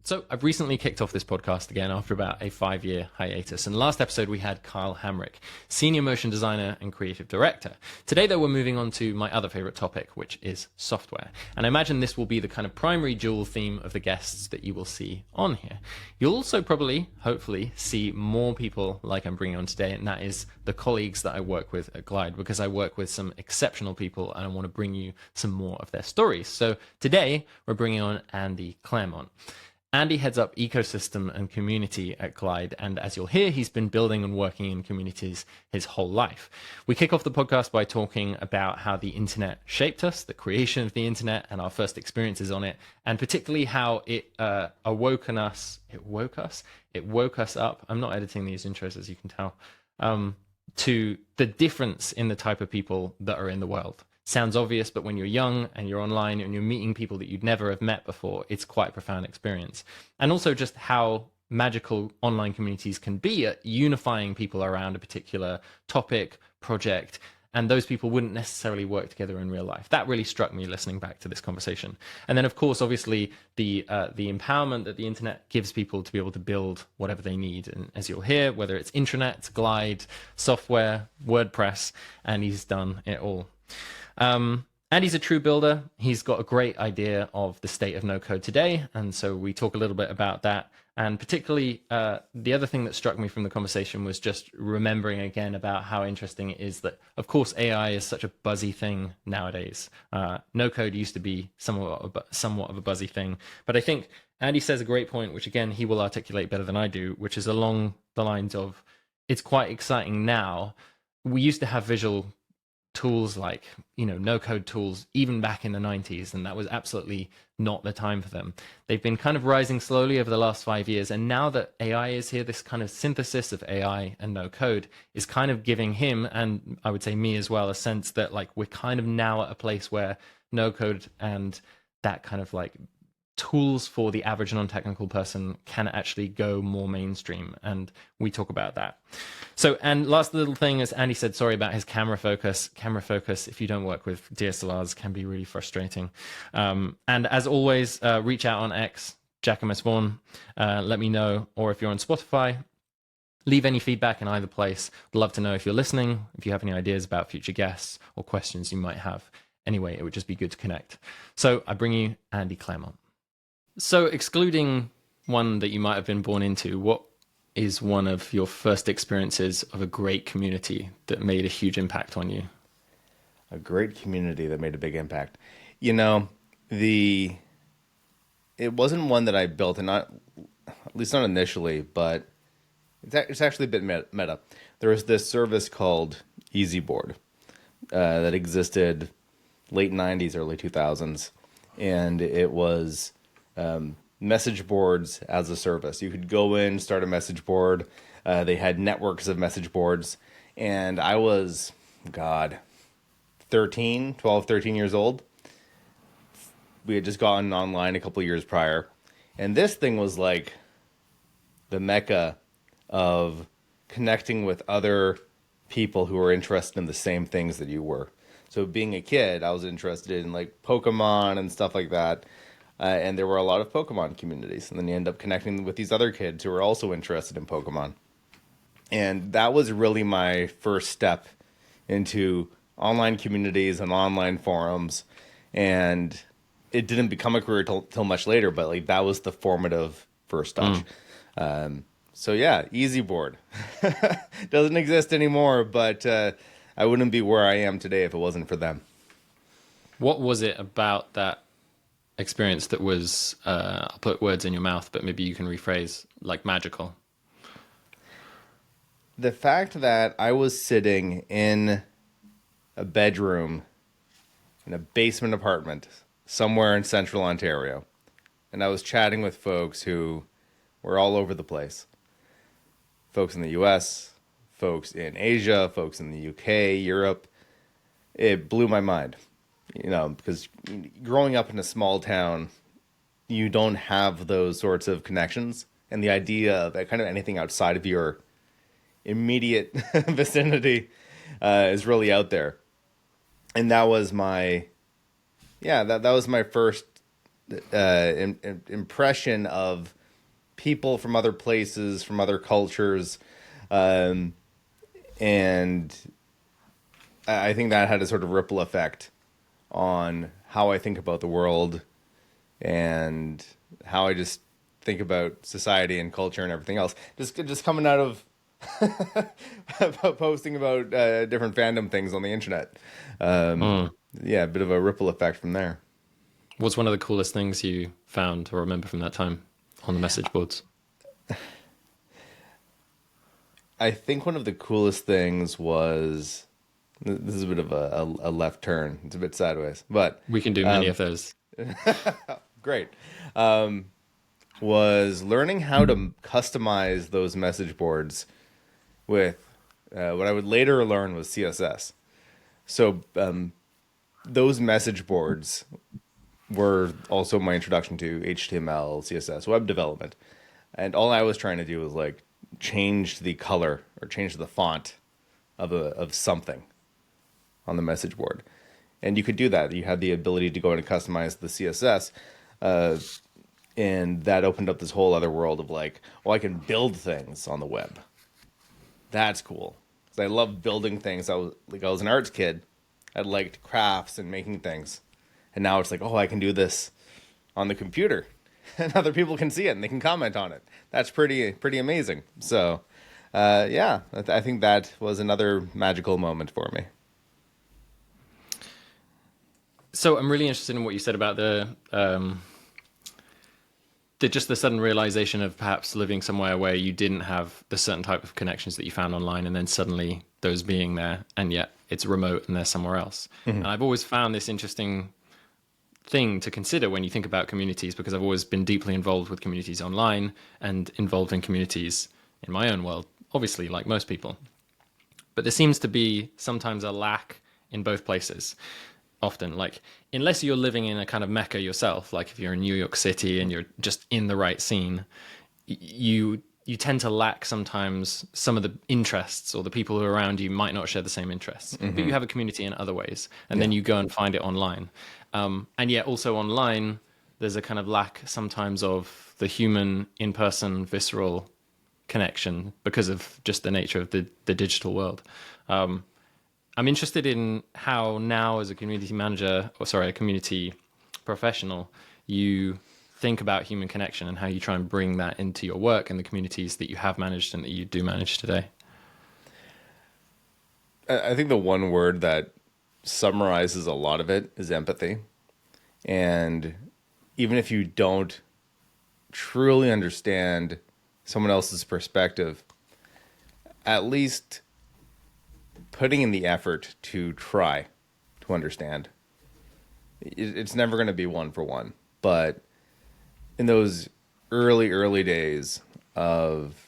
So I've recently kicked off this podcast again after about a 5-year hiatus. And last episode we had Kyle Hamrick, senior motion designer and creative director. Today though we're moving on to my other favorite topic, which is software. And I imagine this will be the kind of primary dual theme of the guests that you will see on here. You'll also probably, hopefully, see more people like I'm bringing on today, and that is the colleagues that I work with at Glide, because I work with some exceptional people and I want to bring you some more of their stories. So today we're bringing on Andy Claremont. Andy heads up ecosystem and community at Glide, and as you'll hear, he's been building and working in communities his whole life. We kick off the podcast by talking about how the internet shaped us, the creation of the internet, and our first experiences on it, and particularly how it woke us up. I'm not editing these intros, as you can tell, to the difference in the type of people that are in the world. Sounds obvious, but when you're young and you're online and you're meeting people that you'd never have met before, it's quite a profound experience. And also just how magical online communities can be at unifying people around a particular topic, project, and those people wouldn't necessarily work together in real life. That really struck me listening back to this conversation. And then, of course, obviously, the empowerment that the internet gives people to be able to build whatever they need. And as you'll hear, whether it's intranet, Glide, software, WordPress, and he's done it all. And he's a true builder. He's got a great idea of the state of no code today. And so we talk a little bit about that. And particularly, the other thing that struck me from the conversation was just remembering again about how interesting it is that, of course, AI is such a buzzy thing nowadays. No code used to be somewhat of a buzzy thing. But I think Andy says a great point, which again, he will articulate better than I do, which is along the lines of, it's quite exciting now. We used to have visual tools like, no code tools, even back in the 90s, and that was absolutely not the time for them. They've been kind of rising slowly over the last 5 years, and now that AI is here, this kind of synthesis of AI and no code is kind of giving him, and I would say me as well, a sense that like we're kind of now at a place where no code and that kind of like tools for the average non-technical person can actually go more mainstream, and we talk about that. So, and last little thing, as Andy said, sorry about his camera focus. Camera focus, if you don't work with DSLRs, can be really frustrating. And as always, reach out on X, Jackamus Vaughan, let me know, or if you're on Spotify, leave any feedback in either place. I'd love to know if you're listening, if you have any ideas about future guests or questions you might have. Anyway, it would just be good to connect. So I bring you Andy Claremont. So excluding one that you might have been born into, what is one of your first experiences of a great community that made a huge impact on you? A great community that made a big impact. It wasn't one that I built, and not, at least not initially, but it's actually a bit meta. There was this service called EasyBoard that existed late 90s, early 2000s, and it was message boards as a service. You could go in, start a message board. They had networks of message boards. And I was, 13 years old. We had just gotten online a couple of years prior. And this thing was like the mecca of connecting with other people who were interested in the same things that you were. So being a kid, I was interested in like Pokemon and stuff like that. And there were a lot of Pokemon communities. And then you end up connecting with these other kids who are also interested in Pokemon. And that was really my first step into online communities and online forums. And it didn't become a career till much later, but like that was the formative first touch. So yeah, EasyBoard. Doesn't exist anymore, but I wouldn't be where I am today if it wasn't for them. What was it about that experience that was, I'll put words in your mouth, but maybe you can rephrase, like magical? The fact that I was sitting in a bedroom in a basement apartment somewhere in central Ontario, and I was chatting with folks who were all over the place. Folks in the US, folks in Asia, folks in the UK, Europe. It blew my mind. Because growing up in a small town, you don't have those sorts of connections. And the idea of kind of anything outside of your immediate vicinity is really out there. And that was my first impression of people from other places, from other cultures, and I think that had a sort of ripple effect on how I think about the world and how I just think about society and culture and everything else. Just coming out of posting about different fandom things on the internet. Yeah, a bit of a ripple effect from there. What's one of the coolest things you found or remember from that time on the message boards? I think one of the coolest things was, this is a bit of a left turn. It's a bit sideways, but We can do many of those. great. Was learning how to customize those message boards with what I would later learn was CSS. So those message boards were also my introduction to HTML, CSS, web development. And all I was trying to do was like change the color or change the font of something on the message board. And you could do that. You had the ability to go in and customize the CSS. And that opened up this whole other world of like, well, I can build things on the web. That's cool. 'Cause I love building things. I was an arts kid. I liked crafts and making things. And now it's like, oh, I can do this on the computer. And other people can see it and they can comment on it. That's pretty amazing. So, yeah, I think that was another magical moment for me. So I'm really interested in what you said about the just the sudden realization of perhaps living somewhere where you didn't have the certain type of connections that you found online, and then suddenly those being there, and yet it's remote and they're somewhere else. Mm-hmm. And I've always found this interesting thing to consider when you think about communities, because I've always been deeply involved with communities online and involved in communities in my own world, obviously, like most people. But there seems to be sometimes a lack in both places. Often, like, unless you're living in a kind of mecca yourself, like if you're in New York City and you're just in the right scene, you tend to lack sometimes some of the interests, or the people who are around you might not share the same interests. Mm-hmm. But you have a community in other ways, and then you go and find it online. And yet also online, there's a kind of lack sometimes of the human, in-person, visceral connection because of just the nature of the digital world. I'm interested in how now, as a community manager, a community professional, you think about human connection and how you try and bring that into your work and the communities that you have managed and that you do manage today. I think the one word that summarizes a lot of it is empathy. And even if you don't truly understand someone else's perspective, at least putting in the effort to try to understand. It's never going to be one for one, but in those early days of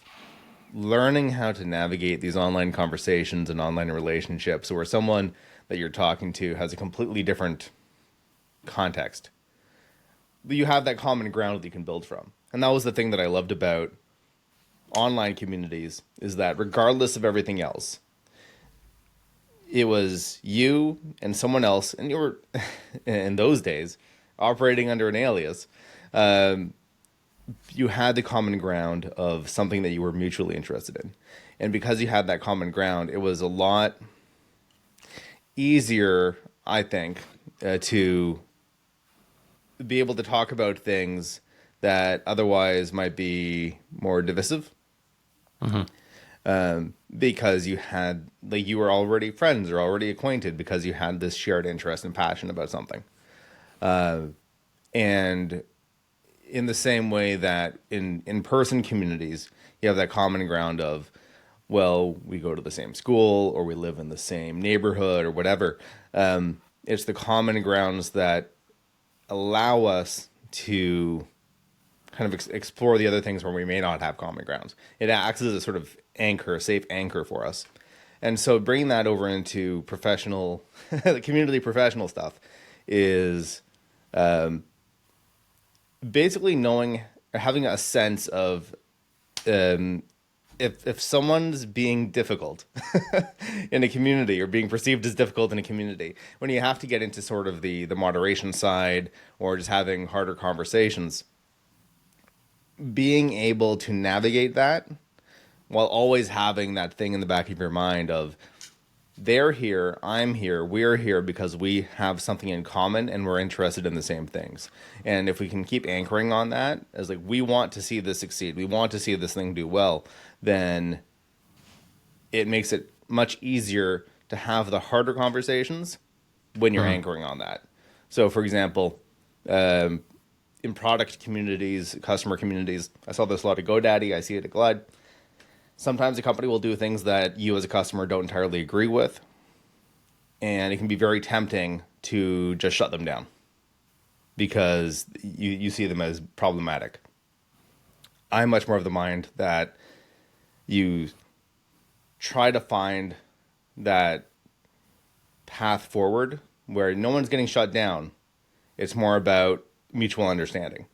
learning how to navigate these online conversations and online relationships where someone that you're talking to has a completely different context, you have that common ground that you can build from. And that was the thing that I loved about online communities, is that regardless of everything else, it was you and someone else, and you were, in those days, operating under an alias. You had the common ground of something that you were mutually interested in. And because you had that common ground, it was a lot easier, I think, to be able to talk about things that otherwise might be more divisive. Mm-hmm. Because you had, like, you were already friends or already acquainted because you had this shared interest and passion about something. And in the same way that in in-person communities, you have that common ground of, well, we go to the same school or we live in the same neighborhood or whatever. It's the common grounds that allow us to kind of explore the other things where we may not have common grounds. It acts as a sort of anchor, a safe anchor for us. And so bringing that over into professional, community professional stuff is basically knowing, or having a sense of if someone's being difficult in a community or being perceived as difficult in a community, when you have to get into sort of the moderation side or just having harder conversations, being able to navigate that while always having that thing in the back of your mind of they're here, I'm here, we're here because we have something in common and we're interested in the same things. And if we can keep anchoring on that as like, we want to see this succeed, we want to see this thing do well, then it makes it much easier to have the harder conversations when you're anchoring on that. So for example, in product communities, customer communities, I saw this a lot at GoDaddy, I see it at Glide. Sometimes a company will do things that you as a customer don't entirely agree with, and it can be very tempting to just shut them down because you see them as problematic. I'm much more of the mind that you try to find that path forward where no one's getting shut down. It's more about mutual understanding.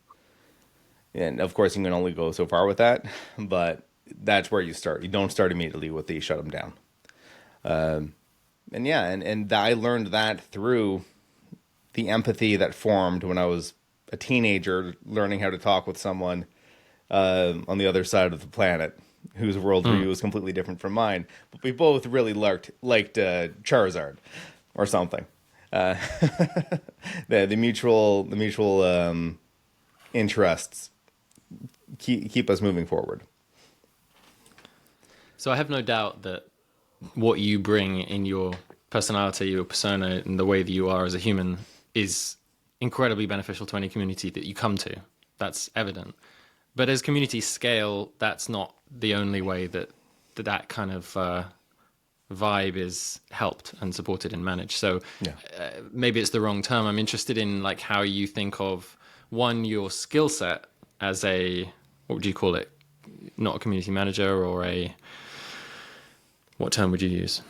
And of course, you can only go so far with that, but that's where you start. You don't start immediately with the shut them down. And I learned that through the empathy that formed when I was a teenager, learning how to talk with someone on the other side of the planet whose worldview was completely different from mine. But we both really liked Charizard or something. The mutual interests keep us moving forward. So I have no doubt that what you bring in your personality, your persona, and the way that you are as a human is incredibly beneficial to any community that you come to. That's evident. But as communities scale, that's not the only way that kind of vibe is helped and supported and managed. So maybe it's the wrong term. I'm interested in like how you think of, one, your skill set as a, what would you call it? Not a community manager or what term would you use?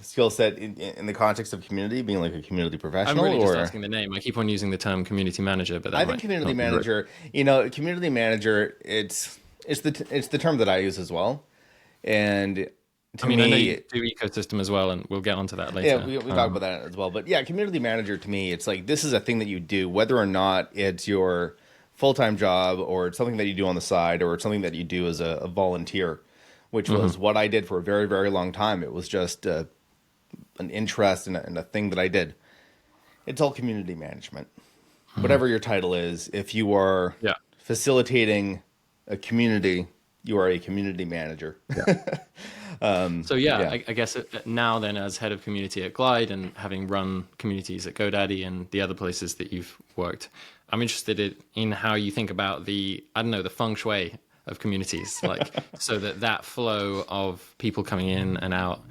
Skill set in the context of community, being like a community professional. I'm really just asking the name. I keep on using the term community manager, but I think community manager. Community manager. It's the term that I use as well. And to me, I know you do ecosystem as well, and we'll get onto that later. Yeah, we talk about that as well. But yeah, community manager to me, it's like this is a thing that you do, whether or not it's your full-time job or it's something that you do on the side or it's something that you do as a volunteer, which was what I did for a very, very long time. It was just an interest and a thing that I did. It's all community management. Whatever your title is, if you are facilitating a community, you are a community manager. I guess now then, as head of community at Glide and having run communities at GoDaddy and the other places that you've worked, I'm interested in how you think about the feng shui of communities, like so that flow of people coming in and out,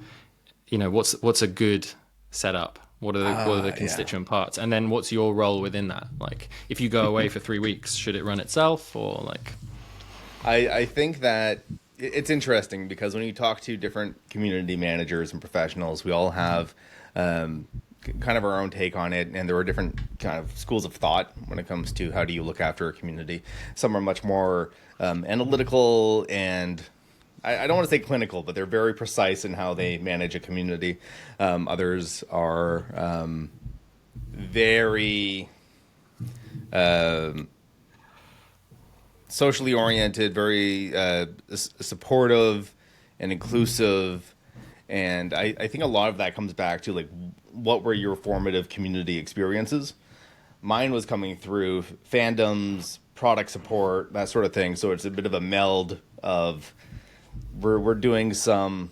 what's a good setup? What are the constituent parts? And then what's your role within that? Like if you go away for 3 weeks, should it run itself or like? I think that it's interesting because when you talk to different community managers and professionals, we all have kind of our own take on it, and there are different kind of schools of thought when it comes to how do you look after a community. Some are much more analytical and I don't want to say clinical, but they're very precise in how they manage a community. Others are very socially oriented, very supportive and inclusive. And I think a lot of that comes back to like, what were your formative community experiences? Mine was coming through fandoms, product support, that sort of thing. So it's a bit of a meld of we're doing some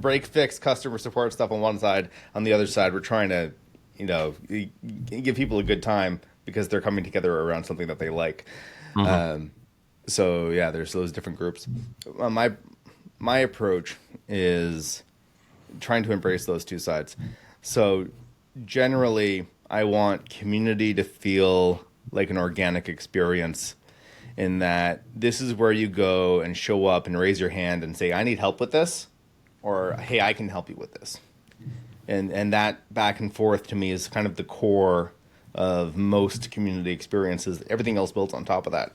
break fix customer support stuff on one side. On the other side, we're trying to, give people a good time because they're coming together around something that they like. So yeah, there's those different groups. My approach is trying to embrace those two sides. So generally, I want community to feel like an organic experience in that this is where you go and show up and raise your hand and say, I need help with this, or hey, I can help you with this. And that back and forth to me is kind of the core of most community experiences. Everything else builds on top of that.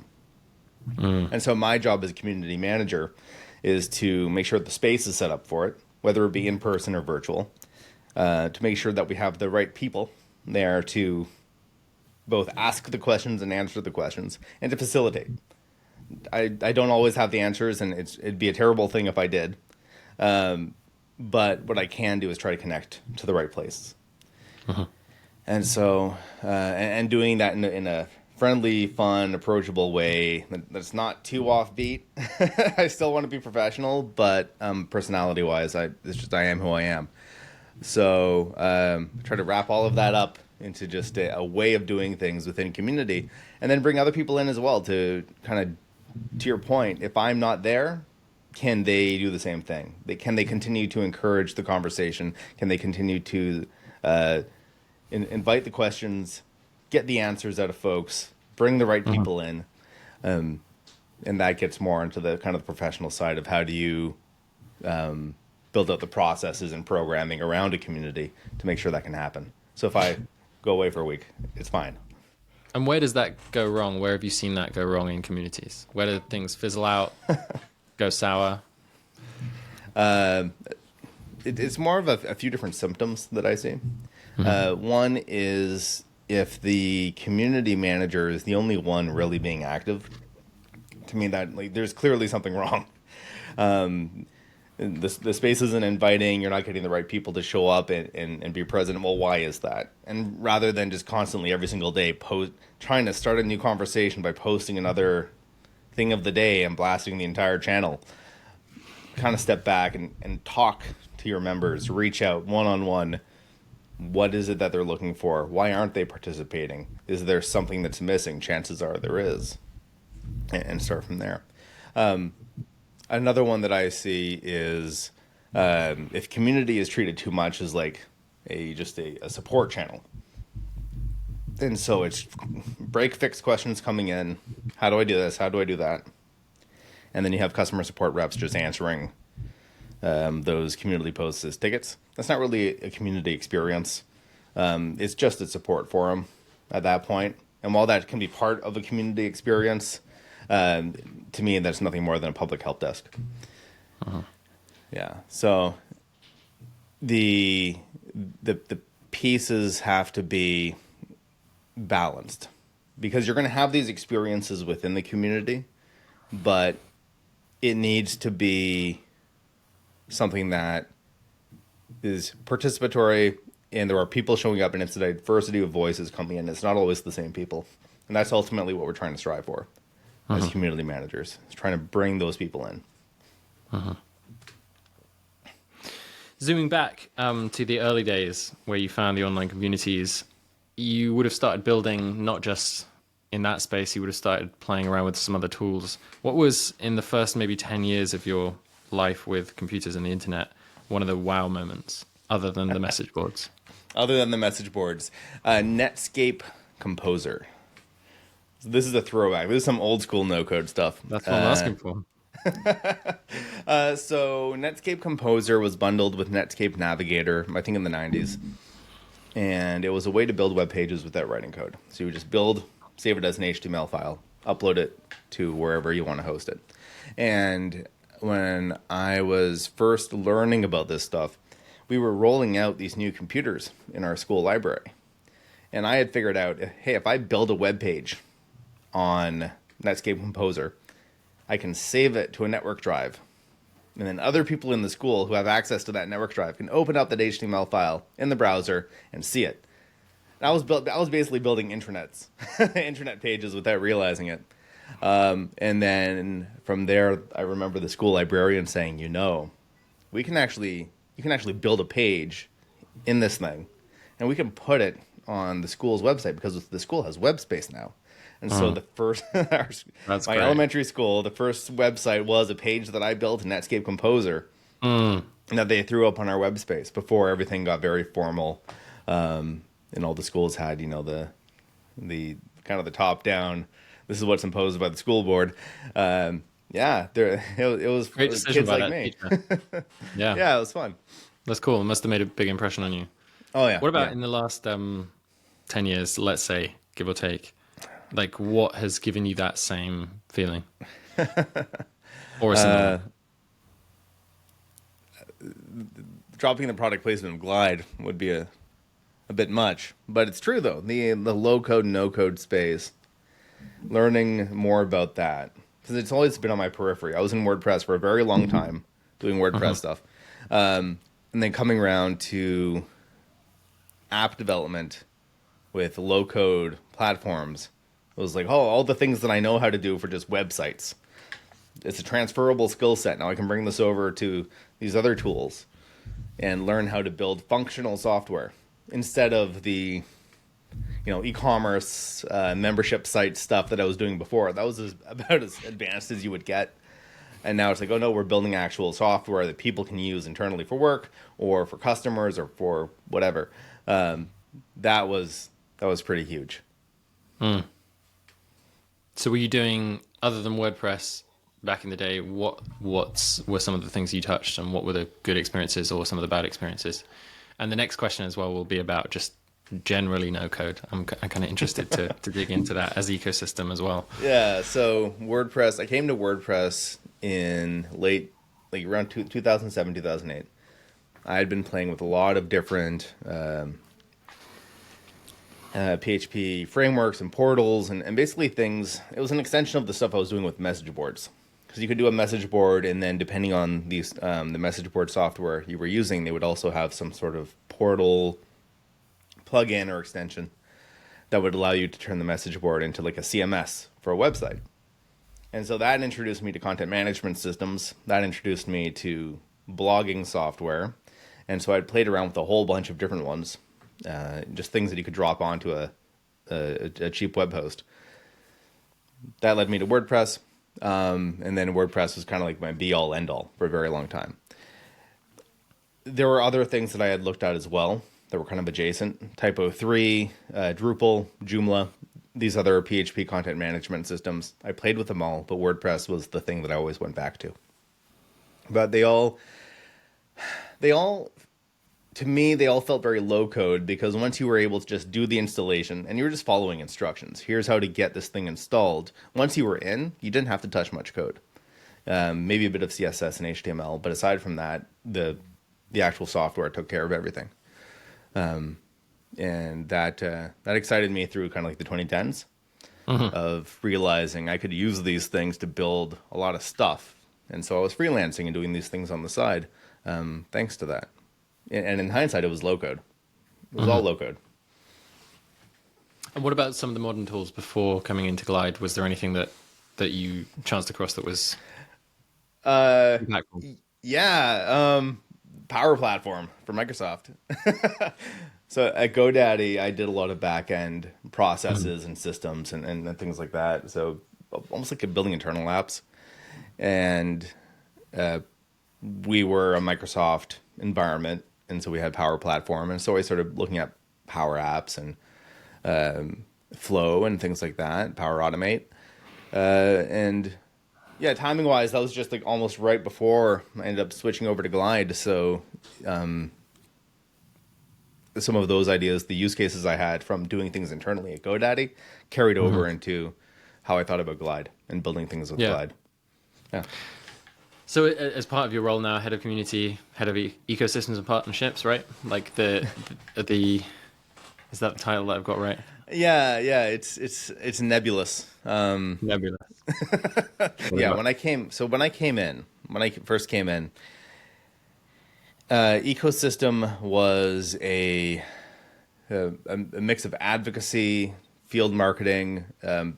And so my job as a community manager is to make sure the space is set up for it, whether it be in person or virtual, to make sure that we have the right people there to both ask the questions and answer the questions and to facilitate. I don't always have the answers, and it'd be a terrible thing if I did. But what I can do is try to connect to the right places. And so, and doing that in a friendly, fun, approachable way that's not too offbeat. I still want to be professional, but personality-wise, I am who I am. So try to wrap all of that up into just a way of doing things within community, and then bring other people in as well to kind of, to your point, if I'm not there, can they do the same thing? Can they continue to encourage the conversation? Can they continue to invite the questions, get the answers out of folks, bring the right people in? And that gets more into the kind of the professional side of how do you build out the processes and programming around a community to make sure that can happen. So if I go away for a week, it's fine. And where does that go wrong? Where have you seen that go wrong in communities? Where do things fizzle out, go sour? It's more of a few different symptoms that I see. One is if the community manager is the only one really being active. To me, that there's clearly something wrong. The space isn't inviting. You're not getting the right people to show up and be present. Well, why is that? And rather than just constantly every single day trying to start a new conversation by posting another thing of the day and blasting the entire channel, kind of step back and talk to your members, reach out one-on-one. What is it that they're looking for? Why aren't they participating? Is there something that's missing? Chances are there is. And start from there. Another one that I see is if community is treated too much as like a support channel. And so it's break fix questions coming in. How do I do this? How do I do that? And then you have customer support reps just answering those community posts as tickets. That's not really a community experience. It's just a support forum at that point. And while that can be part of a community experience, to me, that's nothing more than a public help desk. Yeah. So the pieces have to be balanced, because you're going to have these experiences within the community, but it needs to be something that is participatory, and there are people showing up, and it's a diversity of voices coming in. It's not always the same people. And that's ultimately what we're trying to strive for as community managers. It's trying to bring those people in. Zooming back to the early days where you found the online communities, you would have started building not just in that space, you would have started playing around with some other tools. What was, in the first maybe 10 years of your life with computers and the internet, one of the wow moments, other than the message boards? Other than the message boards, Netscape Composer. This is a throwback. This is some old school no-code stuff. That's what I'm asking for. So Netscape Composer was bundled with Netscape Navigator, I think in the 90s. And it was a way to build web pages without writing code. So you would just build, save it as an HTML file, upload it to wherever you want to host it. And when I was first learning about this stuff, we were rolling out these new computers in our school library. And I had figured out, hey, if I build a web page on Netscape Composer, I can save it to a network drive. And then other people in the school who have access to that network drive can open up that HTML file in the browser and see it. And I was basically building intranets, intranet pages without realizing it. And then from there, I remember the school librarian saying, you can actually build a page in this thing, and we can put it on the school's website, because the school has web space now. And so the first, my elementary school, the first website was a page that I built in Netscape Composer that they threw up on our web space before everything got very formal. And all the schools had, the kind of the top down, this is what's imposed by the school board. It was great decision kids by like that me. teacher. Yeah, it was fun. That's cool. It must have made a big impression on you. Oh, yeah. What about in the last 10 years, let's say, give or take? Like, what has given you that same feeling? Or a similar? Dropping the product placement of Glide would be a bit much. But it's true, though. The low-code, no-code space, learning more about that because it's always been on my periphery. I was in WordPress for a very long time doing WordPress stuff. And then coming around to app development with low code platforms, it was like, oh, all the things that I know how to do for just websites. It's a transferable skill set. Now I can bring this over to these other tools and learn how to build functional software instead of the e-commerce membership site stuff that I was doing before. That was about as advanced as you would get. And now it's like, oh no, we're building actual software that people can use internally for work or for customers or for whatever. That was pretty huge. So were you doing, other than WordPress back in the day, what were some of the things you touched, and what were the good experiences or some of the bad experiences? And the next question as well will be about just generally no code. I'm kind of interested to dig into that as ecosystem as well. Yeah, so WordPress, I came to WordPress in around 2007, 2008. I had been playing with a lot of different PHP frameworks and portals and basically things. It was an extension of the stuff I was doing with message boards. Because you could do a message board, and then depending on the message board software you were using, they would also have some sort of portal plugin or extension that would allow you to turn the message board into like a CMS for a website. And so that introduced me to content management systems. That introduced me to blogging software. And so I played around with a whole bunch of different ones, just things that you could drop onto a cheap web host. That led me to WordPress. And then WordPress was kind of like my be-all, end-all for a very long time. There were other things that I had looked at as well that were kind of adjacent. Typo3, Drupal, Joomla, these other PHP content management systems. I played with them all, but WordPress was the thing that I always went back to. But they all, to me, they all felt very low code, because once you were able to just do the installation and you were just following instructions, here's how to get this thing installed. Once you were in, you didn't have to touch much code. Maybe a bit of CSS and HTML, but aside from that, the actual software took care of everything. And that excited me through kind of like the 2010s of realizing I could use these things to build a lot of stuff. And so I was freelancing and doing these things on the side, thanks to that. And in hindsight, it was low code. It was all low code. And what about some of the modern tools before coming into Glide? Was there anything that you chanced across that was impactful? Yeah, Power Platform for Microsoft. So at GoDaddy, I did a lot of back-end processes and systems and things like that. So almost like building internal apps. And we were a Microsoft environment, and so we had Power Platform. And so I started looking at Power Apps and Flow and things like that, Power Automate. And yeah, timing-wise, that was just like almost right before I ended up switching over to Glide. So some of those ideas, the use cases I had from doing things internally at GoDaddy, carried over into how I thought about Glide and building things with Glide. Yeah. So as part of your role now, head of community, head of ecosystems and partnerships, right? Like the is that the title that I've got right? Yeah, it's nebulous. Nebulous. Yeah, when I first came in, ecosystem was a mix of advocacy, field marketing,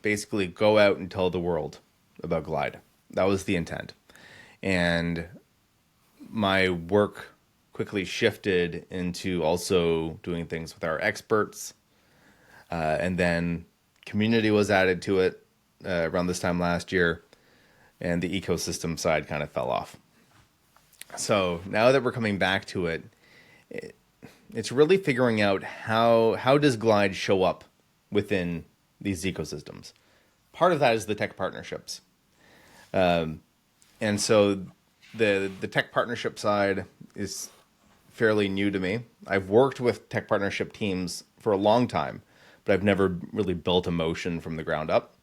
basically go out and tell the world about Glide. That was the intent. And my work quickly shifted into also doing things with our experts. And then community was added to it around this time last year. And the ecosystem side kind of fell off. So now that we're coming back to it, it's really figuring out how does Glide show up within these ecosystems. Part of that is the tech partnerships. And so the tech partnership side is fairly new to me. I've worked with tech partnership teams for a long time, but I've never really built a motion from the ground up.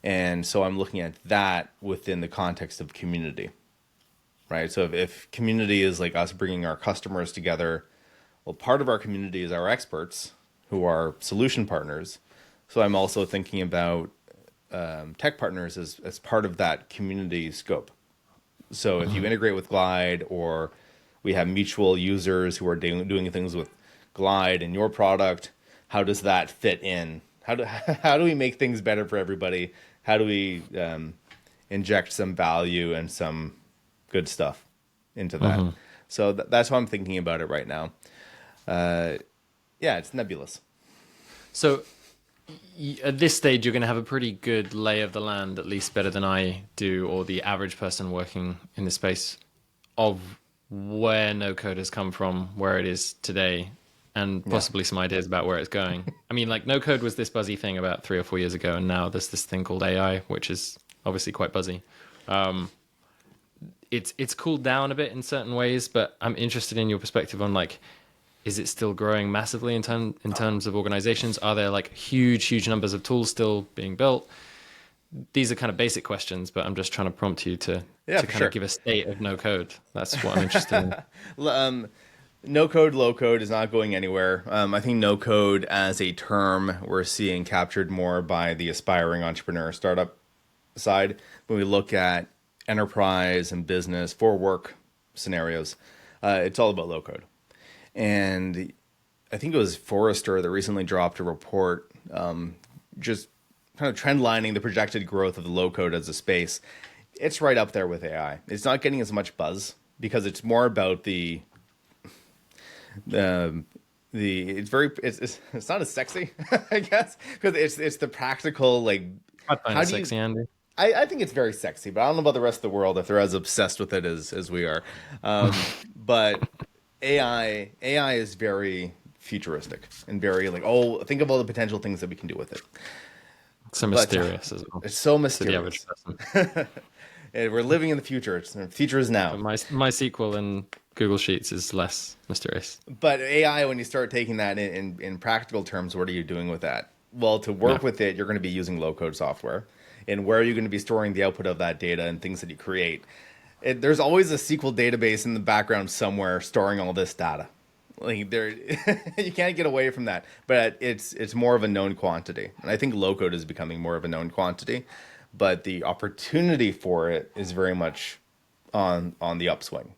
And so I'm looking at that within the context of community, right? So if community is like us bringing our customers together, well, part of our community is our experts who are solution partners. So I'm also thinking about tech partners as part of that community scope. So if you integrate with Glide, or we have mutual users who are doing things with Glide and your product, how does that fit in? How do we make things better for everybody? How do we inject some value and some good stuff into that? So that's how I'm thinking about it right now. Yeah, it's nebulous. So at this stage, you're going to have a pretty good lay of the land, at least better than I do, or the average person working in the space, of where no code has come from, where it is today, and possibly some ideas about where it's going. I mean, like, no code was this buzzy thing about 3 or 4 years ago, and now there's this thing called AI, which is obviously quite buzzy. It's cooled down a bit in certain ways, but I'm interested in your perspective on, like, is it still growing massively in terms of organizations? Are there like huge numbers of tools still being built? These are kind of basic questions, but I'm just trying to prompt you to kind of give a state of no code. That's what I'm interested in. No code, low code is not going anywhere. I think no code as a term we're seeing captured more by the aspiring entrepreneur startup side. When we look at enterprise and business for work scenarios, it's all about low code. And I think it was Forrester that recently dropped a report just kind of trendlining the projected growth of the low code as a space. It's right up there with AI. It's not getting as much buzz because it's more about it's not as sexy, I guess, because it's the practical, like, I find it sexy, Andy. I think it's very sexy, but I don't know about the rest of the world if they're as obsessed with it as we are. But AI is very futuristic and very like, oh, think of all the potential things that we can do with it. So mysterious as well. It's so mysterious. To the average person. We're living in the future. The future is now. But my SQL in Google Sheets is less mysterious. But AI, when you start taking that in practical terms, what are you doing with that? Well, to work with it, you're going to be using low-code software. And where are you going to be storing the output of that data and things that you create? There's always a SQL database in the background somewhere storing all this data. Like, there, you can't get away from that. But it's more of a known quantity. And I think low-code is becoming more of a known quantity. But the opportunity for it is very much on the upswing.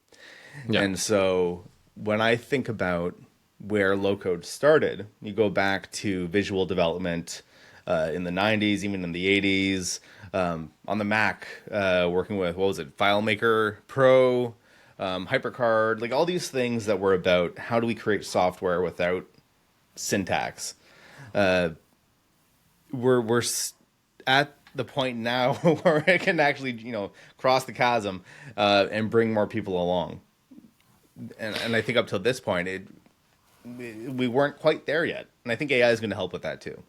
Yeah. And so when I think about where low-code started, you go back to visual development in the 90s, even in the 80s, on the Mac, working with, what was it, FileMaker Pro, HyperCard, like all these things that were about how do we create software without syntax. We're at the point now where it can actually, cross the chasm and bring more people along. And I think up till this point, we weren't quite there yet. And I think AI is going to help with that too.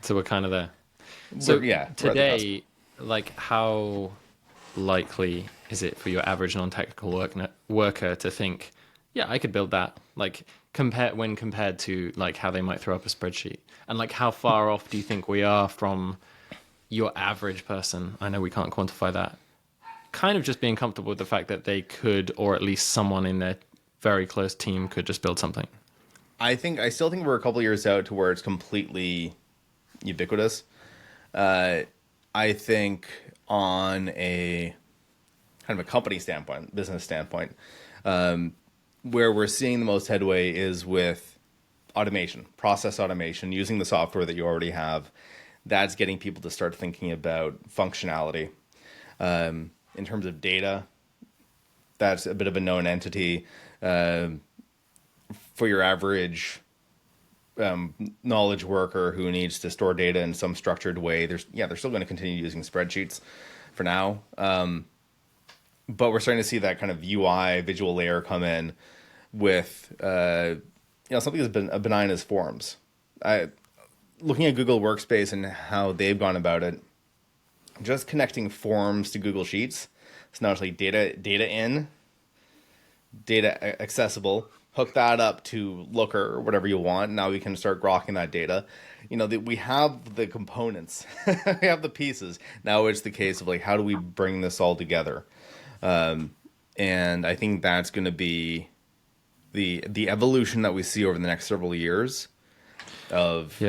So we're kind of there. So today, like, how likely is it for your average non-technical worker to think, yeah, I could build that? Like, compared to like how they might throw up a spreadsheet, and like how far off do you think we are from your average person? I know we can't quantify that. Kind of just being comfortable with the fact that they could, or at least someone in their very close team could just build something. I still think we're a couple of years out to where it's completely ubiquitous. I think on a kind of a company standpoint, business standpoint, where we're seeing the most headway is with automation, process automation, using the software that you already have. That's getting people to start thinking about functionality. In terms of data, that's a bit of a known entity. For your average knowledge worker who needs to store data in some structured way, they're still going to continue using spreadsheets for now. But we're starting to see that kind of UI visual layer come in with something that's been benign as forms. Looking at Google Workspace and how they've gone about it, just connecting forms to Google Sheets. So now it's like data in, data accessible. Hook that up to Looker or whatever you want. Now we can start grokking that data. We have the components, we have the pieces. Now it's the case of like, how do we bring this all together? And I think that's going to be the evolution that we see over the next several years of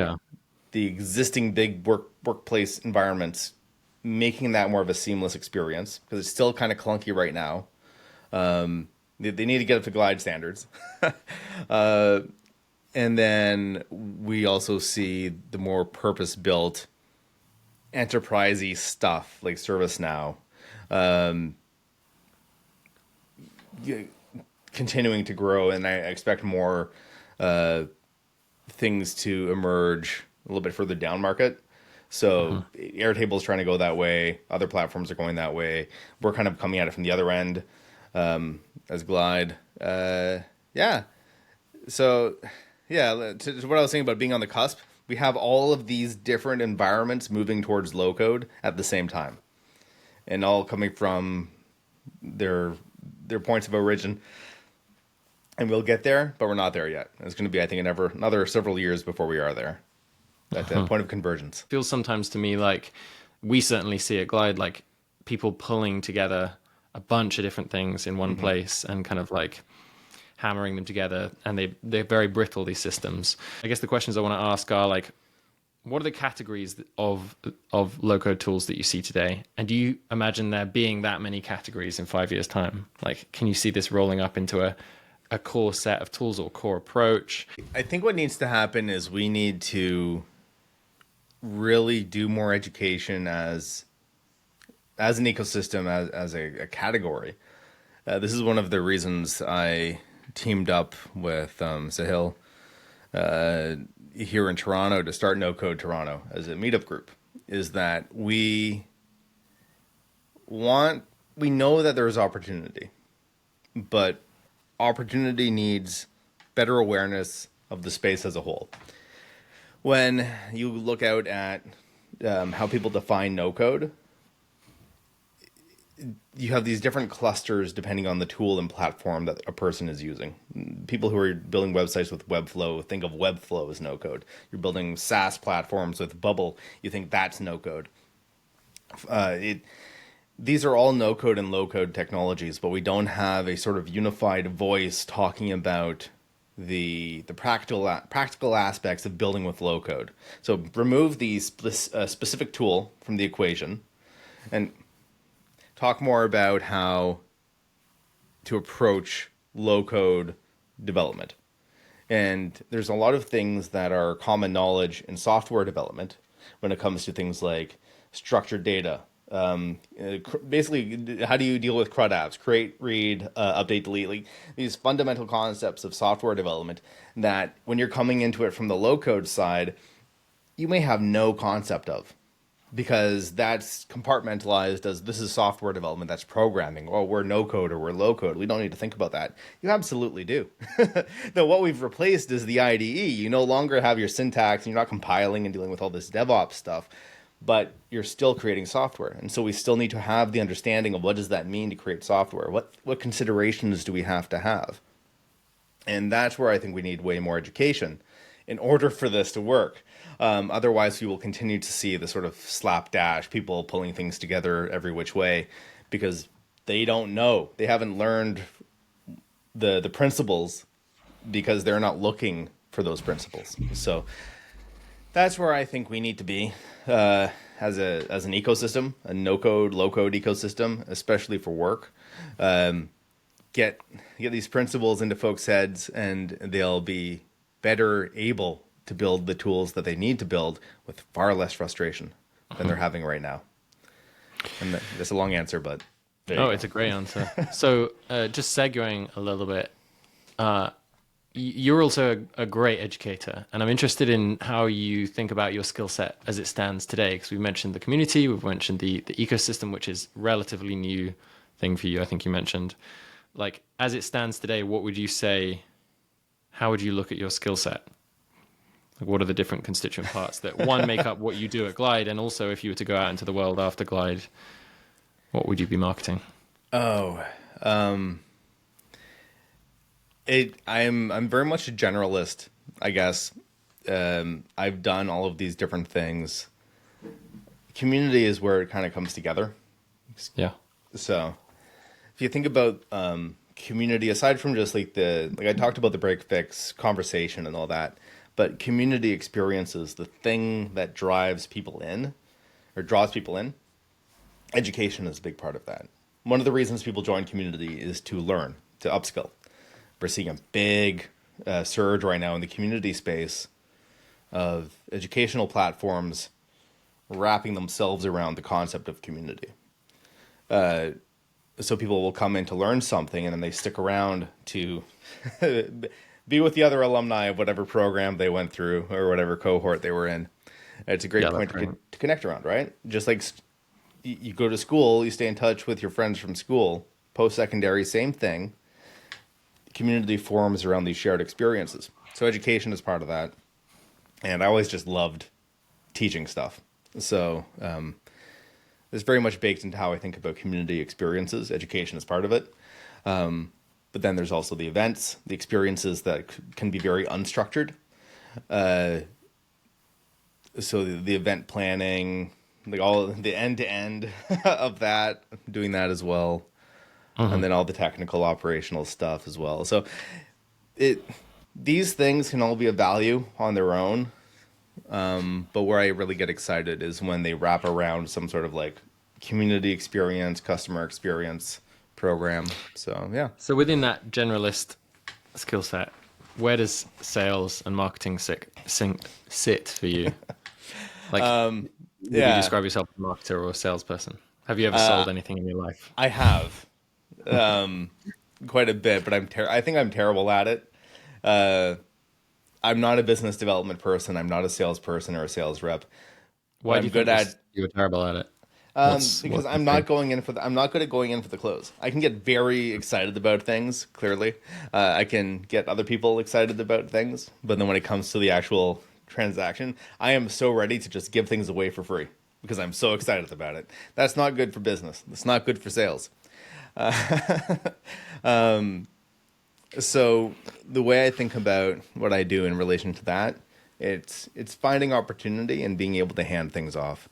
the existing big workplace environments, making that more of a seamless experience, because it's still kind of clunky right now. They need to get up to Glide standards. And then we also see the more purpose-built, enterprisey stuff like ServiceNow continuing to grow, and I expect more things to emerge a little bit further down market. So Airtable's trying to go that way. Other platforms are going that way. We're kind of coming at it from the other end as Glide. Yeah. So, yeah, to what I was saying about being on the cusp, we have all of these different environments moving towards low code at the same time, and all coming from their points of origin. And we'll get there, but we're not there yet. It's going to be, I think, another several years before we are there. At the point of convergence. Feels sometimes to me like we certainly see at Glide, like people pulling together a bunch of different things in one place and kind of like hammering them together, and they're very brittle, these systems. I guess the questions I want to ask are like, what are the categories of low-code tools that you see today? And do you imagine there being that many categories in 5 years' time? Like, can you see this rolling up into a core set of tools or core approach? I think what needs to happen is we need to really do more education as an ecosystem, as a category. This is one of the reasons I teamed up with Sahil here in Toronto to start No Code Toronto as a meetup group, is that we know that there's opportunity, but opportunity needs better awareness of the space as a whole. When you look out at how people define no code, you have these different clusters depending on the tool and platform that a person is using. People who are building websites with Webflow think of Webflow as no code. You're building SaaS platforms with Bubble, you think that's no code. These are all no code and low code technologies, but we don't have a sort of unified voice talking about the practical aspects of building with low code. So remove the specific tool from the equation and talk more about how to approach low code development. And there's a lot of things that are common knowledge in software development when it comes to things like structured data. Basically, how do you deal with CRUD apps? Create, read, update, delete. Like, these fundamental concepts of software development that when you're coming into it from the low code side, you may have no concept of, because that's compartmentalized as this is software development, that's programming. Oh, we're no code or we're low code. We don't need to think about that. You absolutely do. Though what we've replaced is the IDE. You no longer have your syntax, and you're not compiling and dealing with all this DevOps stuff, but you're still creating software. And so we still need to have the understanding of what does that mean to create software? What considerations do we have to have? And that's where I think we need way more education in order for this to work. Otherwise, we will continue to see the sort of slapdash, people pulling things together every which way, because they don't know. They haven't learned the principles because they're not looking for those principles. So that's where I think we need to be as an ecosystem, a no-code, low-code ecosystem, especially for work. Get these principles into folks' heads, and they'll be better able to build the tools that they need to build with far less frustration than they're having right now. And that's a long answer, but it's a great answer. So just segueing a little bit, you're also a great educator, and I'm interested in how you think about your skill set as it stands today, because we've mentioned the community, we've mentioned the ecosystem, which is relatively new thing for you, I think you mentioned. Like, as it stands today, what would you say, how would you look at your skill set? Like, what are the different constituent parts that, one, make up what you do at Glide, and also if you were to go out into the world after Glide, what would you be marketing? I'm very much a generalist, I guess. I've done all of these different things. Community is where it kind of comes together. Yeah. So if you think about community, aside from just like I talked about the break fix conversation and all that, But community experiences, the thing that drives people in or draws people in, education is a big part of that. One of the reasons people join community is to learn, to upskill. We're seeing a big surge right now in the community space of educational platforms wrapping themselves around the concept of community. So people will come in to learn something, and then they stick around to be with the other alumni of whatever program they went through or whatever cohort they were in. It's a great point to connect around, right? Just like you go to school, you stay in touch with your friends from school. Post-secondary, same thing. Community forms around these shared experiences. So education is part of that. And I always just loved teaching stuff. So it's very much baked into how I think about community experiences. Education is part of it. But then there's also the events, the experiences that can be very unstructured. So the event planning, like all the end to end of that, doing that as well. And then all the technical operational stuff as well. So these things can all be of value on their own. But where I really get excited is when they wrap around some sort of like community experience, customer experience program. So, yeah. So within that generalist skill set, where does sales and marketing sit for you? Like, would you describe yourself as a marketer or a salesperson? Have you ever sold anything in your life? I have quite a bit, but I think I'm terrible at it. I'm not a business development person. I'm not a salesperson or a sales rep. Why do you think you're terrible at it? Because I'm not going in I'm not good at going in for the close. I can get very excited about things. Clearly, I can get other people excited about things, but then when it comes to the actual transaction, I am so ready to just give things away for free because I'm so excited about it. That's not good for business. That's not good for sales. So the way I think about what I do in relation to that, it's finding opportunity and being able to hand things off.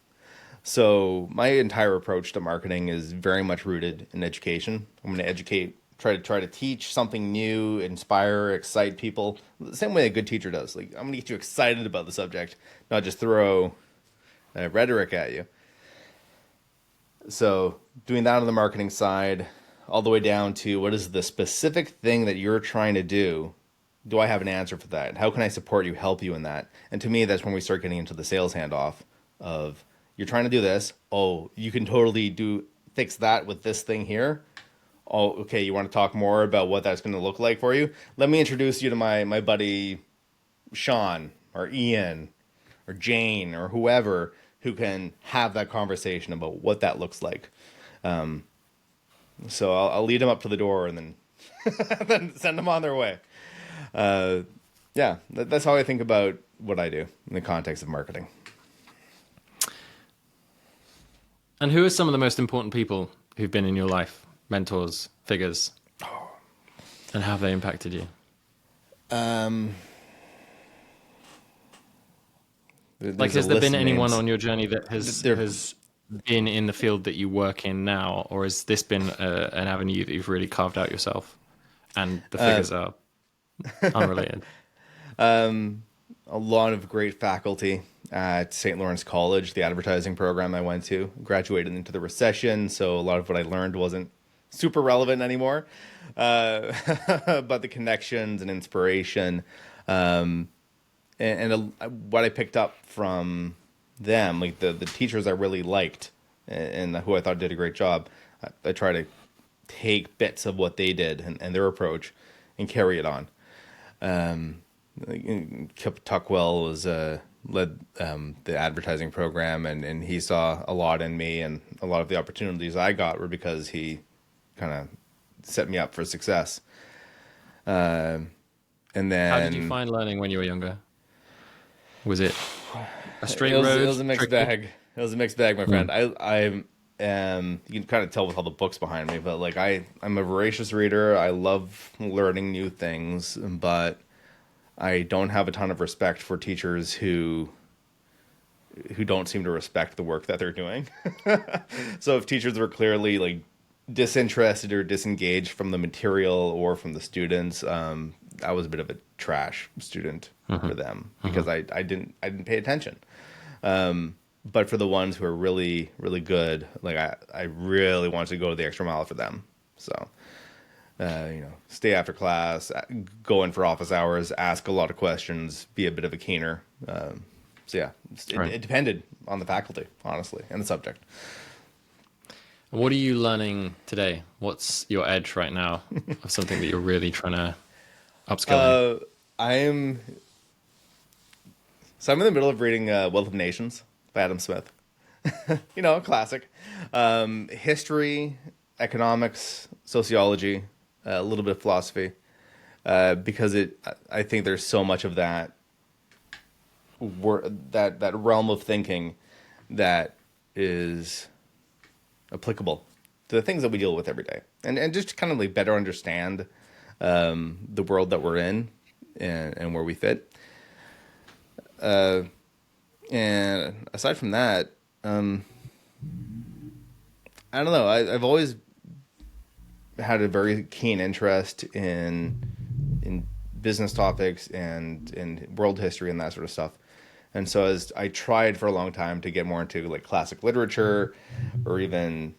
So my entire approach to marketing is very much rooted in education. I'm going to educate, try to teach something new, inspire, excite people, the same way a good teacher does. Like, I'm going to get you excited about the subject, not just throw rhetoric at you. So doing that on the marketing side, all the way down to what is the specific thing that you're trying to do? Do I have an answer for that? How can I support you, help you in that? And to me, that's when we start getting into the sales handoff of, you're trying to do this. Oh, you can totally fix that with this thing here. Oh, okay, you want to talk more about what that's going to look like for you? Let me introduce you to my buddy Sean or Ian or Jane or whoever who can have that conversation about what that looks like. So I'll lead them up to the door and then then send them on their way. That's how I think about what I do in the context of marketing. And who are some of the most important people who've been in your life? Mentors, figures? And how have they impacted you? Has there been anyone on your journey that has been in the field that you work in now, or has this been an avenue that you've really carved out yourself and the figures are unrelated? A lot of great faculty at St. Lawrence College, the advertising program I went to. Graduated into the recession, so a lot of what I learned wasn't super relevant anymore. But the connections and inspiration, and what I picked up from them, like the teachers I really liked and who I thought did a great job, I try to take bits of what they did and their approach and carry it on. Kip Tuckwell led the advertising program, and he saw a lot in me, and a lot of the opportunities I got were because he kind of set me up for success. And then, how did you find learning when you were younger? Was it a straight road? It was a mixed bag. It was a mixed bag, my friend. I you can kind of tell with all the books behind me, but like I'm a voracious reader. I love learning new things, but I don't have a ton of respect for teachers who don't seem to respect the work that they're doing. So if teachers were clearly like disinterested or disengaged from the material or from the students, I was a bit of a trash student for them because I didn't pay attention. But for the ones who are really, really good, like I really wanted to go the extra mile for them. So, stay after class, go in for office hours, ask a lot of questions, be a bit of a keener. So yeah, it depended on the faculty, honestly, and the subject. What are you learning today? What's your edge right now of something that you're really trying to upskill in? I'm in the middle of reading Wealth of Nations by Adam Smith. A classic. History, economics, sociology, a little bit of philosophy, because I think there's so much of that that realm of thinking that is applicable to the things that we deal with every day, and just to kind of like better understand the world that we're in and where we fit. And aside from that, I don't know. I've always had a very keen interest in business topics and in world history and that sort of stuff. And so as I tried for a long time to get more into like classic literature or even,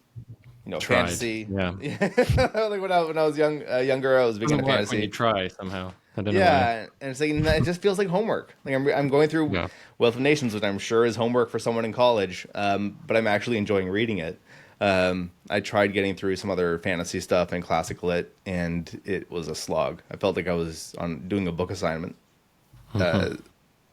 fantasy. Yeah. Like when I was younger, I was big into fantasy. When you try somehow. I don't know Yeah, and it's like it just feels like homework. Like I'm going through Wealth of Nations, which I'm sure is homework for someone in college, but I'm actually enjoying reading it. I tried getting through some other fantasy stuff and classic lit, and it was a slog. I felt like I was doing a book assignment.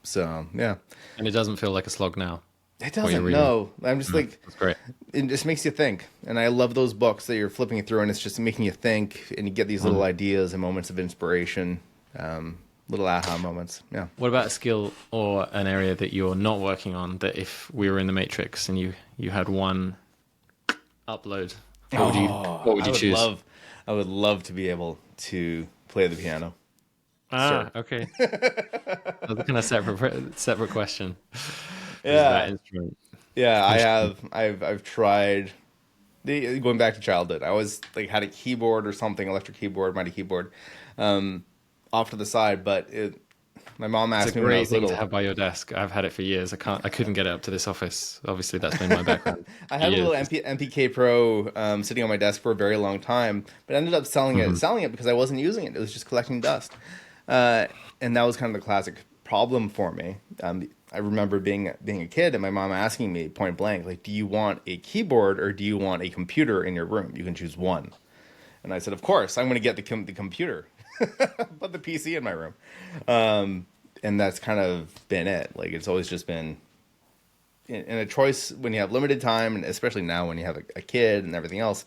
So yeah, and it doesn't feel like a slog now. It doesn't. No, I'm just like, that's great. It just makes you think, and I love those books that you're flipping through, and it's just making you think, and you get these little ideas and moments of inspiration, little aha moments. Yeah. What about a skill or an area that you're not working on that if we were in the Matrix and you had one upload, what would you choose? I would love to be able to play the piano. Okay. That's kind of separate question. Yeah. Yeah, I've tried going back to childhood. I always like had a keyboard or something, electric keyboard, mighty keyboard, off to the side. But my mom asked me when I was little. It's a great thing to have by your desk. I've had it for years. I couldn't get it up to this office. Obviously, that's been my background. I had a little MPK Pro sitting on my desk for a very long time, but I ended up selling it because I wasn't using it. It was just collecting dust, and that was kind of the classic problem for me. I remember being a kid and my mom asking me point blank, like, do you want a keyboard or do you want a computer in your room? You can choose one. And I said, of course, I'm going to get the computer, but the PC in my room. And that's kind of been it. Like, it's always just been in a choice when you have limited time, and especially now when you have a kid and everything else.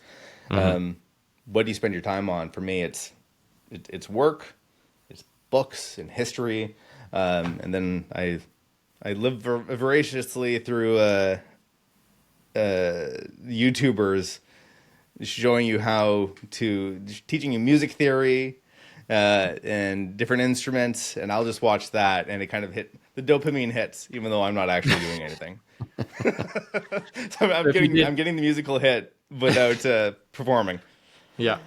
What do you spend your time on? For me, it's work, it's books and history. And then I live voraciously through YouTubers showing you teaching you music theory and different instruments, and I'll just watch that, and it kind of the dopamine hits, even though I'm not actually doing anything. So I'm getting the musical hit without performing. Yeah.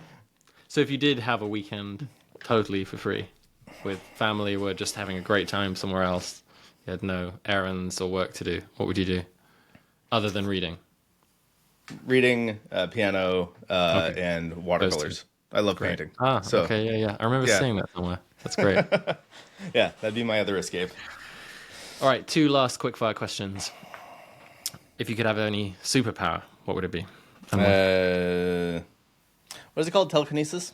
So if you did have a weekend totally for free with family, we're just having a great time somewhere else, you had no errands or work to do, what would you do other than reading? Reading, piano, and watercolors. I love painting. Okay, yeah. I remember seeing that somewhere. That's great. Yeah, that'd be my other escape. All right, 2 last quickfire questions. If you could have any superpower, what would it be? What is it called? Telekinesis?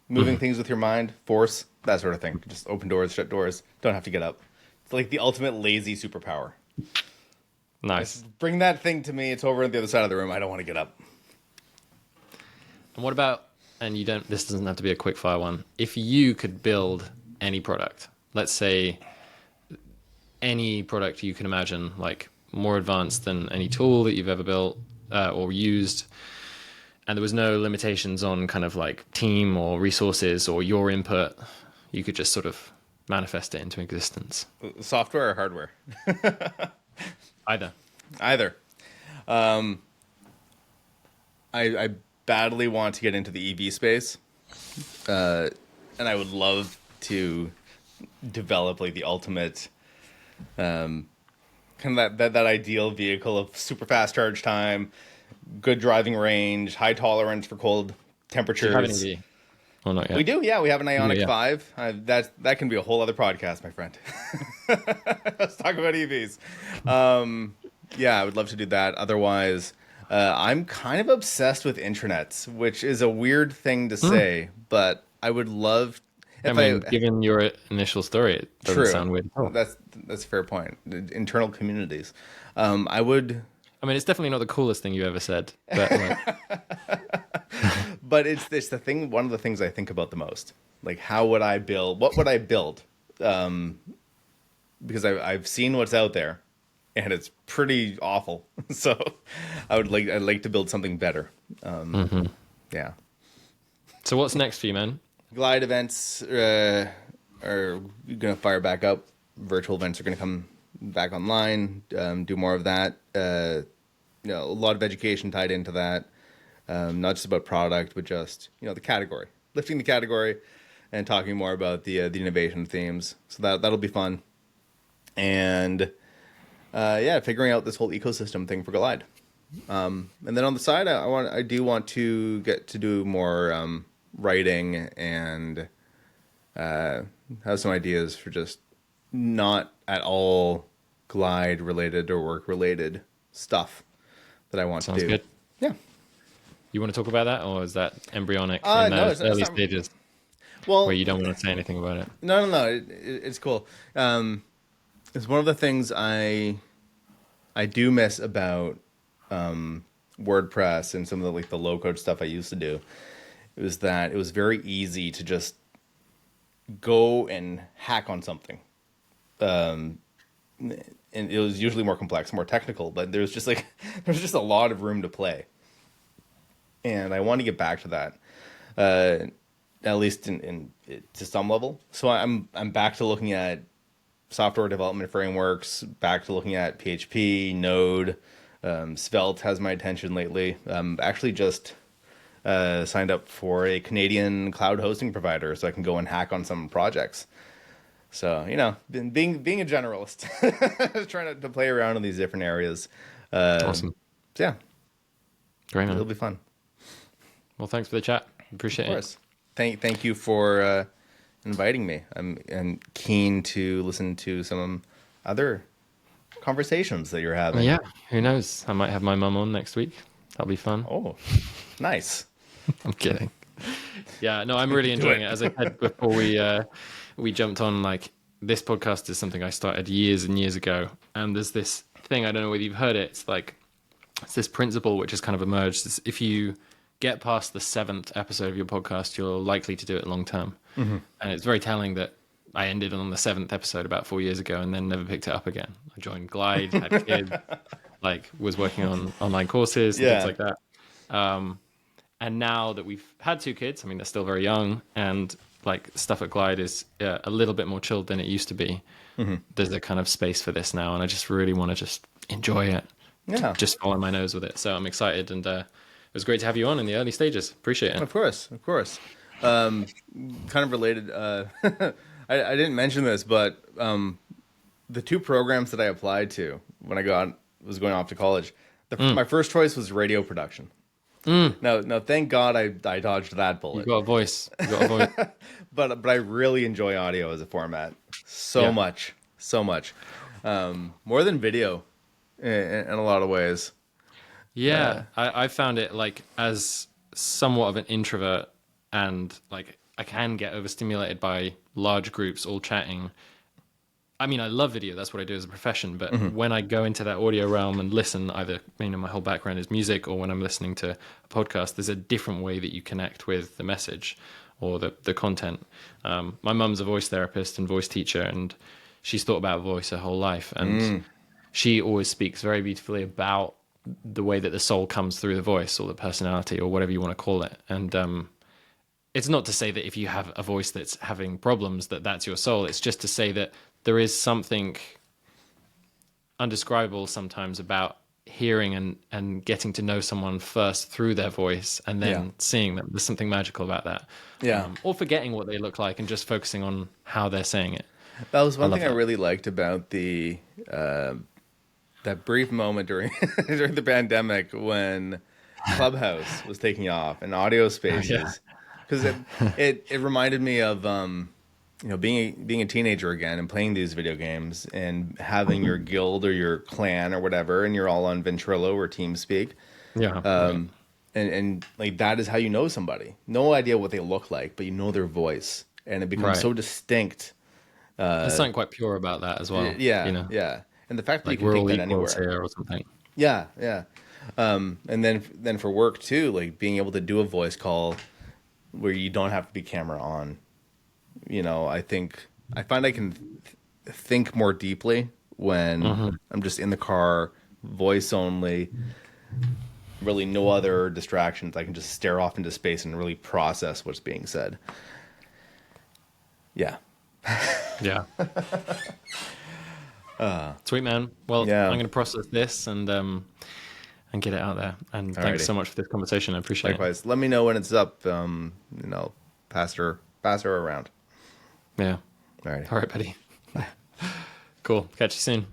Moving things with your mind, force, that sort of thing. Just open doors, shut doors. Don't have to get up. It's like the ultimate lazy superpower. Nice. Just bring that thing to me. It's over on the other side of the room. I don't want to get up. And what about, this doesn't have to be a quick fire one. If you could build any product, let's say any product you can imagine, like more advanced than any tool that you've ever built or used, and there was no limitations on kind of like team or resources or your input, you could just sort of manifest it into existence. Software or hardware? Either. I badly want to get into the EV space, and I would love to develop like the ultimate kind of that ideal vehicle of super fast charge time, good driving range, high tolerance for cold temperatures. Do you have an EV? Or not yet? We do, yeah. We have an Ioniq yeah. 5. That can be a whole other podcast, my friend. Let's talk about EVs. Yeah, I would love to do that. Otherwise, I'm kind of obsessed with intranets, which is a weird thing to say, but I would love. Given your initial story, it doesn't sound weird at all. That's a fair point. Internal communities. I would. I mean, it's definitely not the coolest thing you ever said, but but it's the thing. One of the things I think about the most, like how would I build? What would I build? Because I've seen what's out there, and it's pretty awful. So I'd like to build something better. Yeah. So what's next for you, man? Glide events are going to fire back up. Virtual events are going to come back online. Do more of that. A lot of education tied into that. Not just about product, but just the category, lifting the category, and talking more about the innovation themes. So that'll be fun. And figuring out this whole ecosystem thing for Glide. And then on the side, I do want to get to do more writing and have some ideas for just not at all Glide related or work related stuff that I want to do. Sounds good. Yeah. You want to talk about that, or is that embryonic in No, the early stages? Well, where you don't want to say anything about it. No. It's cool. It's one of the things I do miss about WordPress and some of the low code stuff I used to do. It was that it was very easy to just go and hack on something. And it was usually more complex, more technical, but there's just a lot of room to play. And I want to get back to that, at least to some level. So I'm back to looking at software development frameworks, back to looking at PHP, Node, Svelte has my attention lately. Actually just signed up for a Canadian cloud hosting provider so I can go and hack on some projects. So, being a generalist, trying to play around in these different areas. Awesome. Yeah. Great, man. It'll be fun. Well, thanks for the chat. Appreciate it. Of course. Thank you for inviting me. I'm keen to listen to some other conversations that you're having. Yeah, who knows? I might have my mum on next week. That'll be fun. Oh, nice. I'm kidding. Yeah, no, I'm really enjoying it. As I said before we jumped on, like, this podcast is something I started years and years ago. And there's this thing, I don't know whether you've heard it. It's this principle which has kind of emerged. It's if you get past the 7th episode of your podcast, you're likely to do it long term. Mm-hmm. And it's very telling that I ended on the 7th episode about 4 years ago and then never picked it up again. I joined Glide, had kids, was working on online courses and things like that. And now that we've had 2 kids, I mean, they're still very young, and stuff at Glide is a little bit more chilled than it used to be. Mm-hmm. There's a kind of space for this now, and I just really want to just enjoy it. Yeah. Just follow my nose with it. So I'm excited, and it was great to have you on in the early stages. Appreciate it. Of course. Kind of related. I didn't mention this, but the 2 programs that I applied to when I was going off to college, my first choice was radio production. No, thank God I dodged that bullet. You got a voice. But I really enjoy audio as a format so much. More than video in a lot of ways. Yeah, I found it as somewhat of an introvert, and I can get overstimulated by large groups all chatting. I mean, I love video. That's what I do as a profession. But when I go into that audio realm and listen, either my whole background is music, or when I'm listening to a podcast, there's a different way that you connect with the message or the content. My mum's a voice therapist and voice teacher, and she's thought about voice her whole life. And she always speaks very beautifully about the way that the soul comes through the voice, or the personality, or whatever you want to call it. And it's not to say that if you have a voice that's having problems, that's your soul. It's just to say that there is something undescribable sometimes about hearing and getting to know someone first through their voice and then seeing them. There's something magical about that. Yeah. Or forgetting what they look like and just focusing on how they're saying it. That was one thing I that. really liked about the that brief moment during during the pandemic when Clubhouse was taking off and audio spaces, because it reminded me of being a teenager again and playing these video games and having your guild or your clan or whatever, and you're all on Ventrilo or TeamSpeak. Yeah. And like that is how you know somebody. No idea what they look like, but you know their voice, and it becomes so distinct. There's something quite pure about that as well. Yeah, yeah. And the fact that Like you we're can all take that equals anywhere. here or something. Yeah, yeah. And then for work too, like being able to do a voice call where you don't have to be camera on. I find I can think more deeply when I'm just in the car, voice only, really no other distractions. I can just stare off into space and really process what's being said. Yeah. Yeah. Sweet, man. Well, Yeah. I'm going to process this and get it out there. And thanks so much for this conversation. I appreciate Likewise. Let me know when it's up. Pass her around. it. Yeah. All right. All right, buddy. Cool. Catch you soon.